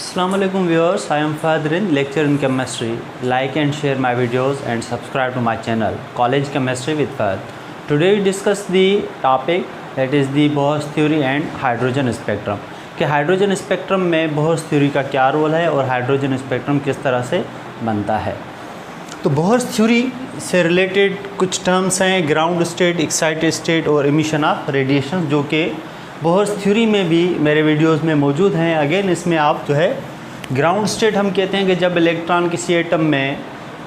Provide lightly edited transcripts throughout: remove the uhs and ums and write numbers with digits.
Assalamu alaikum viewers, I am Fadrin, lecturer in chemistry. Like and share my videos and subscribe to my channel, College Chemistry with Fad. Today we discuss the topic that is the Bohr's theory and hydrogen spectrum. कि hydrogen spectrum में Bohr's theory का क्या role है और hydrogen spectrum किस तरह से बनता है। तो बोहर्स थ्योरी से रिलेटेड कुछ टर्म्स हैं, ग्राउंड स्टेट, एक्साइटेड स्टेट और एमिशन ऑफ रेडिएशन, जो कि बोहर्स थ्योरी में भी मेरे वीडियोस में मौजूद हैं। अगेन इसमें आप जो है ग्राउंड स्टेट हम कहते हैं कि जब इलेक्ट्रॉन किसी एटम में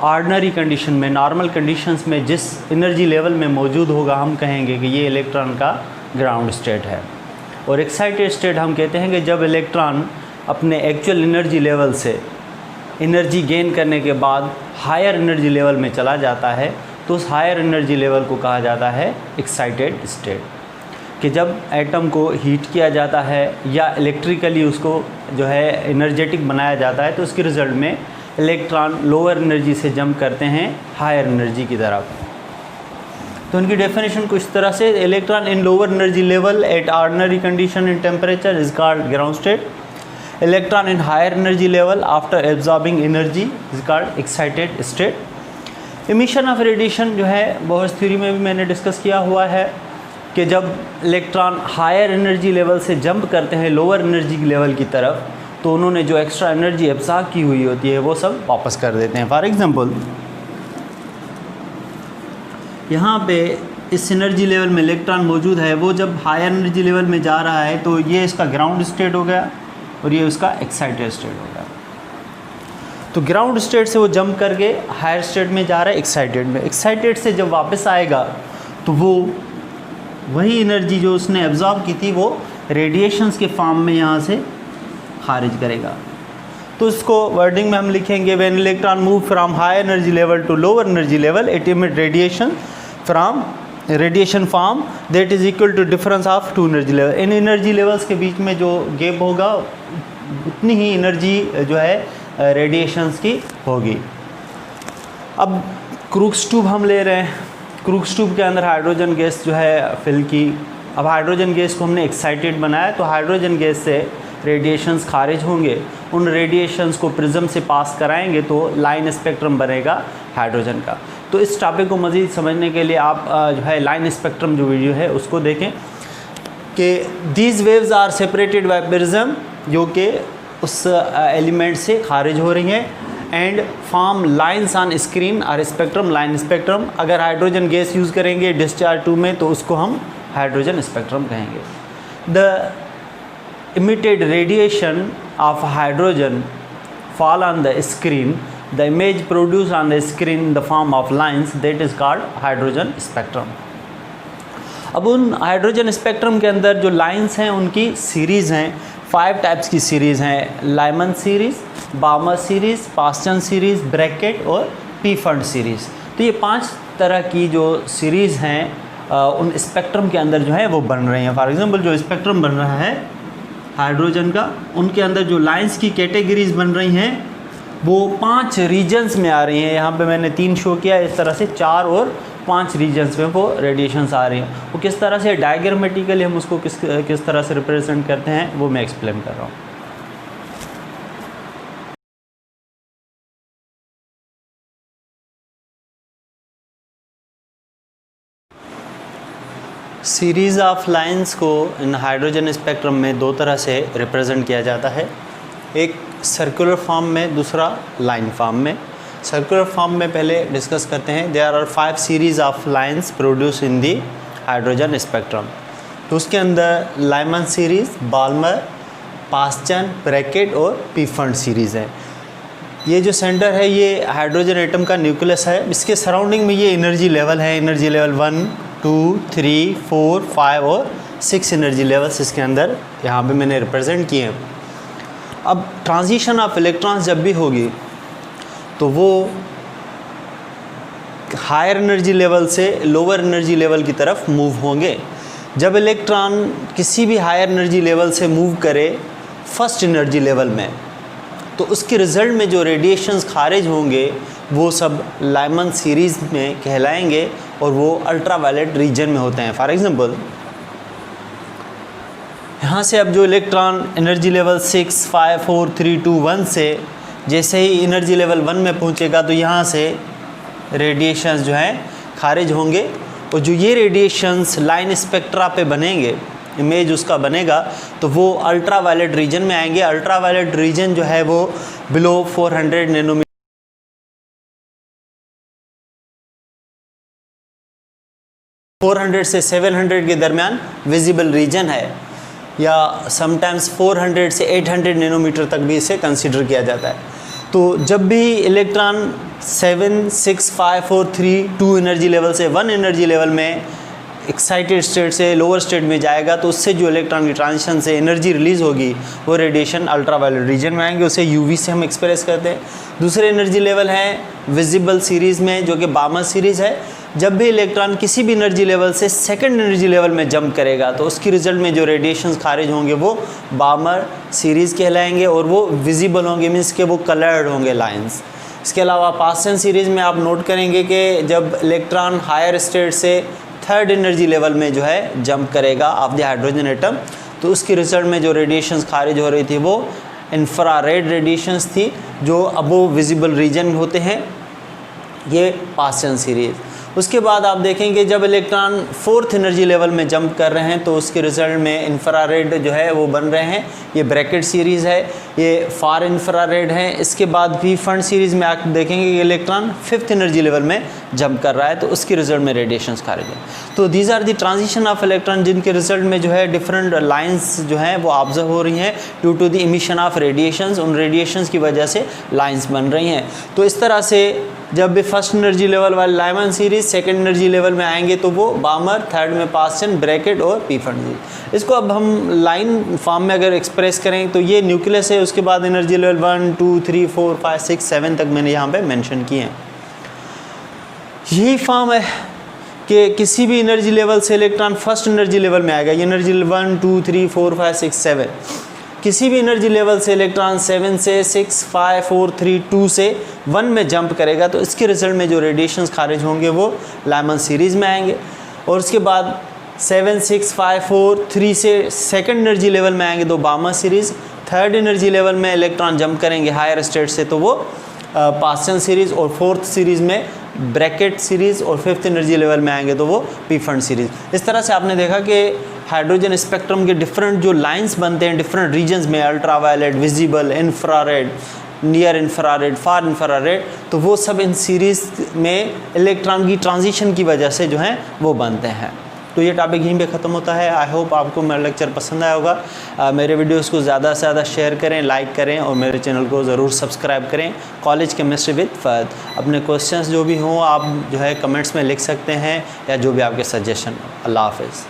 ऑर्डिनरी कंडीशन में, नॉर्मल कंडीशंस में जिस एनर्जी लेवल में मौजूद होगा हम कहेंगे कि ये इलेक्ट्रॉन का ग्राउंड स्टेट है। और एक्साइटेड स्टेट हम कहते हैं कि जब इलेक्ट्रॉन अपने एक्चुअल एनर्जी लेवल से एनर्जी गेन करने के बाद हायर एनर्जी लेवल में चला जाता है, तो उस हायर एनर्जी लेवल को कहा जाता है एक्साइटेड स्टेट। कि जब एटम को हीट किया जाता है या इलेक्ट्रिकली उसको जो है एनर्जेटिक बनाया जाता है, तो उसके रिज़ल्ट में इलेक्ट्रॉन लोअर एनर्जी से जंप करते हैं हायर एनर्जी की तरफ। तो उनकी डेफिनेशन कुछ तरह से, electron in lower energy level at ordinary condition in temperature is called ground state. Electron in higher energy level after absorbing energy is called excited state. Emission of radiation जो है Bohr's theory में भी मैंने discuss किया हुआ है कि जब इलेक्ट्रॉन हायर एनर्जी लेवल से जंप करते हैं लोअर एनर्जी लेवल की तरफ, तो उन्होंने जो एक्स्ट्रा एनर्जी एब्जॉर्ब की हुई होती है वो सब वापस कर देते हैं। फॉर एग्जांपल यहाँ पे इस एनर्जी लेवल में इलेक्ट्रॉन मौजूद है, वो जब हायर एनर्जी लेवल में जा रहा है तो ये इसका ग्राउंड स्टेट हो गया और ये उसका एक्साइटेड स्टेट हो गया। तो ग्राउंड स्टेट से वो जंप करके हायर स्टेट में जा रहा है एक्साइटेड में। एक्साइटेड से जब वापस आएगा तो वो वही एनर्जी जो उसने एब्जॉर्ब की थी वो रेडिएशंस के फॉर्म में यहाँ से खारिज करेगा। तो इसको वर्डिंग में हम लिखेंगे when electron move from high energy level to lower energy level it emit radiation from radiation form that is equal to difference of two energy level. In energy levels के बीच में जो गैप होगा उतनी ही energy जो है radiations की होगी। अब क्रूक्स ट्यूब हम ले रहे हैं। क्रूक्स ट्यूब के अंदर हाइड्रोजन गैस जो है फिल की। अब हाइड्रोजन गैस को हमने एक्साइटेड बनाया, तो हाइड्रोजन गैस से रेडिएशंस खारिज होंगे, उन रेडिएशंस को प्रिज्म से पास कराएंगे तो लाइन स्पेक्ट्रम बनेगा हाइड्रोजन का। तो इस टॉपिक को मज़ीद समझने के लिए आप जो है लाइन स्पेक्ट्रम जो वीडियो है उसको देखें कि these waves are separated by prism, जो कि उस एलिमेंट से खारिज हो रही हैं, and form lines on screen और स्पेक्ट्रम, लाइन स्पेक्ट्रम। अगर हाइड्रोजन गैस यूज़ करेंगे डिस्चार्ज 2 में तो उसको हम हाइड्रोजन स्पेक्ट्रम कहेंगे। The emitted radiation of hydrogen fall on the screen, the image produced on the screen in the form of lines that is called hydrogen spectrum। अब उन hydrogen spectrum के अंदर जो लाइंस हैं उनकी सीरीज़ हैं, 5 types की सीरीज़ हैं, Lyman series, बामर series, Paschen series, bracket और पी फंड सीरीज़। तो ये 5 तरह की जो सीरीज़ हैं उन स्पेक्ट्रम के अंदर जो है वो बन रही हैं। फॉर एग्जांपल जो स्पेक्ट्रम बन रहा है हाइड्रोजन का, उनके अंदर जो लाइंस की कैटेगरीज बन रही हैं वो 5 रीजन्स में आ रही हैं। यहाँ पे मैंने 3 शो किया, इस तरह से 4 और 5 रीजन्स में वो रेडिएशंस आ रही हैं। वो किस तरह से डायग्रामेटिकली हम उसको किस तरह से रिप्रेजेंट करते हैं वो मैं एक्सप्लेन कर रहा हूँ। सीरीज़ ऑफ लाइंस को इन हाइड्रोजन स्पेक्ट्रम में 2 तरह से रिप्रेजेंट किया जाता है, एक सर्कुलर फॉर्म में, दूसरा लाइन फॉर्म में। सर्कुलर फॉर्म में पहले डिस्कस करते हैं। There are 5 series of lines produce in the hydrogen spectrum. तो उसके अंदर Lyman series, Balmer, Paschen, Brackett और पी फंड सीरीज़ है। ये जो सेंटर है ये हाइड्रोजन एटम का न्यूक्लियस है, इसके सराउंडिंग में ये एनर्जी लेवल है, एनर्जी लेवल 1, 2, 3, 4, 5 और 6 एनर्जी लेवल्स इसके अंदर यहाँ पे मैंने रिप्रेजेंट किए हैं। अब ट्रांजिशन ऑफ इलेक्ट्रॉन्स जब भी होगी तो वो हायर एनर्जी लेवल से लोअर एनर्जी लेवल की तरफ मूव होंगे। जब इलेक्ट्रॉन किसी भी हायर एनर्जी लेवल से मूव करे फर्स्ट एनर्जी लेवल में, तो उसके रिज़ल्ट में जो रेडिएशंस खारिज होंगे वो सब लाइमन सीरीज़ में कहलाएंगे और वो अल्ट्रावायलेट रीजन में होते हैं। फॉर एग्जांपल यहाँ से अब जो इलेक्ट्रॉन एनर्जी लेवल 6, 5, 4, 3, 2, 1 से जैसे ही एनर्जी लेवल 1 में पहुँचेगा तो यहाँ से रेडिएशंस जो हैं खारिज होंगे, और जो ये रेडिएशंस लाइन स्पेक्ट्रा पे बनेंगे, इमेज उसका बनेगा, तो वो अल्ट्रा वायलेट रीजन में आएंगे। अल्ट्रा वायलेट रीजन जो है वो बिलो 400 नैनोमीटर 400 से 700 के दरमियान विजिबल रीजन है, या समटाइम्स 400 से 800 नैनोमीटर तक भी इसे कंसीडर किया जाता है। तो जब भी इलेक्ट्रॉन 7, 6, 5, 4, 3, 2 एनर्जी लेवल से 1 एनर्जी लेवल में एक्साइटेड स्टेट से लोअर स्टेट में जाएगा, तो उससे जो इलेक्ट्रॉन की ट्रांजिशन से एनर्जी रिलीज़ होगी वो रेडिएशन अल्ट्रा वायलेट रीजन में आएंगे, उसे यूवी से हम एक्सप्रेस करते हैं। दूसरे एनर्जी लेवल है विजिबल सीरीज़ में, जो कि बामर सीरीज़ है। जब भी इलेक्ट्रॉन किसी भी एनर्जी लेवल से सेकंड एनर्जी लेवल में जंप करेगा तो उसकी रिजल्ट में जो रेडिएशंस खारिज होंगे वो बामर सीरीज़ कहलाएंगे, और वो विजिबल होंगे, मीन्स के वो कलर्ड होंगे लाइंस। इसके अलावा पास्टन सीरीज़ में आप नोट करेंगे कि जब इलेक्ट्रॉन हायर स्टेट से थर्ड एनर्जी लेवल में जो है जंप करेगा ऑफ द हाइड्रोजन एटम, तो उसकी रिजल्ट में जो रेडिएशंस खारिज हो रही थी वो इंफ्रारेड रेडिएशंस थी, जो अबोव विजिबल रीजन होते हैं, ये पास्टन सीरीज़। उसके बाद आप देखेंगे जब इलेक्ट्रॉन फोर्थ एनर्जी लेवल में जंप कर रहे हैं तो उसके रिजल्ट में इंफ्रारेड जो है वो बन रहे हैं, ये ब्रैकेट सीरीज़ है, ये फार इंफ्रारेड है। इसके बाद भी फंड सीरीज़ में आप देखेंगे कि इलेक्ट्रॉन फिफ्थ एनर्जी लेवल में जंप कर रहा है, तो उसकी रिजल्ट में रेडिएशंस खारिज है। तो these are the transition of electron, जिनके रिजल्ट में जो है डिफरेंट लाइंस जो हैं वो ऑब्जर्व हो रही हैं due to the emission of radiations. उन रेडिएशंस की वजह से लाइंस बन रही हैं। तो इस तरह से जब भी फर्स्ट एनर्जी लेवल वाले Lyman series second energy level में आएंगे तो वो बामर, थर्ड में पास्टन, ब्रैकेट और पी फंड। इसको अब हम लाइन फॉर्म में अगर एक्सप्रेस करें तो ये न्यूक्लियस है, उसके बाद एनर्जी लेवल 1, 2, 3, 4, 5, 6, 7 तक मैंने यहाँ पे मेंशन किए हैं। यही फॉर्म है कि किसी भी एनर्जी लेवल से इलेक्ट्रॉन फर्स्ट एनर्जी लेवल में आएगा, ये एनर्जी लेवल 1, 2, 3, 4, 5, 6, 7। किसी भी एनर्जी लेवल से इलेक्ट्रॉन 7 से 6, 5, 4, 3, 2 से 1 में जंप करेगा तो इसके रिजल्ट में जो रेडिएशंस खारिज होंगे वो लाइमन सीरीज़ में आएंगे। और उसके बाद 7, 6, 5, 4, 3 से सेकंड एनर्जी लेवल में आएंगे तो बामर सीरीज़। थर्ड एनर्जी लेवल में इलेक्ट्रॉन जंप करेंगे हायर स्टेट से तो वो पास्टन सीरीज़, और फोर्थ सीरीज़ में ब्रैकेट सीरीज़, और फिफ्थ एनर्जी लेवल में आएंगे तो वो पी फंड सीरीज़। इस तरह से आपने देखा कि हाइड्रोजन स्पेक्ट्रम के डिफरेंट जो लाइंस बनते हैं डिफरेंट रीजन्स में, ultraviolet, visible, infrared, near infrared, far infrared, तो वो सब इन सीरीज़ में इलेक्ट्रॉन की ट्रांजिशन की वजह से जो हैं वो बनते हैं। तो ये टॉपिक यहीं पे ख़त्म होता है। आई होप आपको मेरा लेक्चर पसंद आया होगा। मेरे वीडियोस को ज़्यादा से ज़्यादा शेयर करें, लाइक करें, और मेरे चैनल को ज़रूर सब्सक्राइब करें। College chemistry with Fahad. अपने क्वेश्चंस जो भी हों आप जो है कमेंट्स में लिख सकते हैं, या जो भी आपके सजेशन हो। अल्लाह हाफ़िज़।